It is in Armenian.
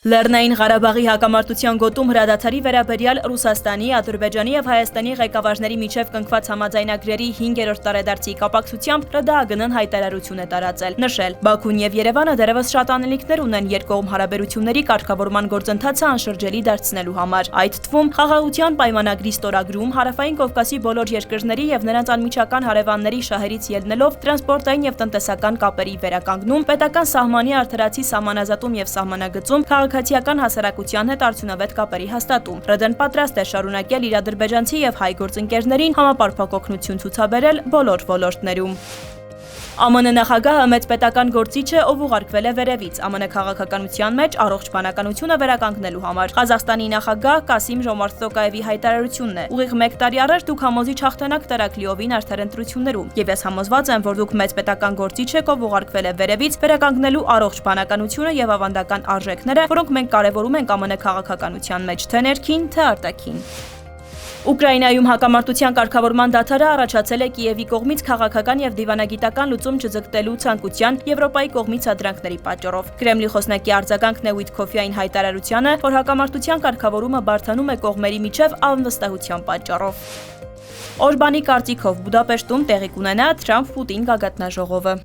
Լեռնային Ղարաբաղի հակամարտության գոտում հրադադարի վերաբերյալ Ռուսաստանի, Ադրբեջանի և Հայաստանի ղեկավարների միջև կնքված համաձայնագրերի 5-րդ տարեդարձի կապակցությամբ ՌԴԱԳՆ-ն հայտարարություն է տարածել, նշել. Բաքուն և Երևանը դեռևս շատ անելիքներ ունեն երկկողմ հարաբերությունների կարգավորման գործընթացը անշրջելի դարձնելու համար, այդ թվում Խաղաղության պայմանագրի ստորագրում, Հարավային Կովկասի բոլոր երկրների և նրանց անմիջական հարևանների շահերից ելնելով տրանսպորտային և տնտեսական կապերի վերականգնում, պետական սահմանի արդարացի սահմանազատում և սահմանագծում, քաղաքացիական հասարակության հետ արդյունավետ կապերի հաստատում։ ՌԴ-ն պատրաստ է շարունակել իր ադրբեջանցի և հայ գործընկերներին համապարփակ օգնություն ցուցաբերել բոլոր ոլորտներում։ ԱՄՆ նախագահը մեծ պետական գործիչ է, ով ուղարկվել է վերևից ԱՄՆ քաղաքականության մեջ առողջ բանականությունը վերականգնելու համար։ Ղազախստանի նախագահ Կասիմ-Ժոմարթ Տոկաևի հայտարարությունն է. Ուղիղ 1 տարի առաջ դուք համոզիչ հաղթանակ տարաք լիովին արդար ընտրություններում, եւ ես համոզված եմ, որ դուք մեծ պետական գործիչ եք, ով ուղարկվել է վերևից վերականգնելու առողջ բանականությունը եւ ավանդական արժեքները, որոնք մենք կարեւորում ենք ԱՄՆ քաղաքականության մեջ, թե ներքին, թե արտաքին։ Ուկրաինայում հակամարտության կարգավորման դադարը առաջացել է Կիևի կողմից քաղաքական և դիվանագիտական լուծում չձգտելու ցանկության Եվրոպայի կողմից սադրանքների պատճառով։ Կրեմլի խոսնակի արձագանքն է Ուիտկոֆյային հայտարարությանը, որ հակամարտության կարգավորումը բարդանում է կողմերի միջև անվստահության պատճառով։ Օրբանի կարծիքով Բուդապեշտում տեղի կունենա Թրամփ-Պուտին գագաթնաժողովը։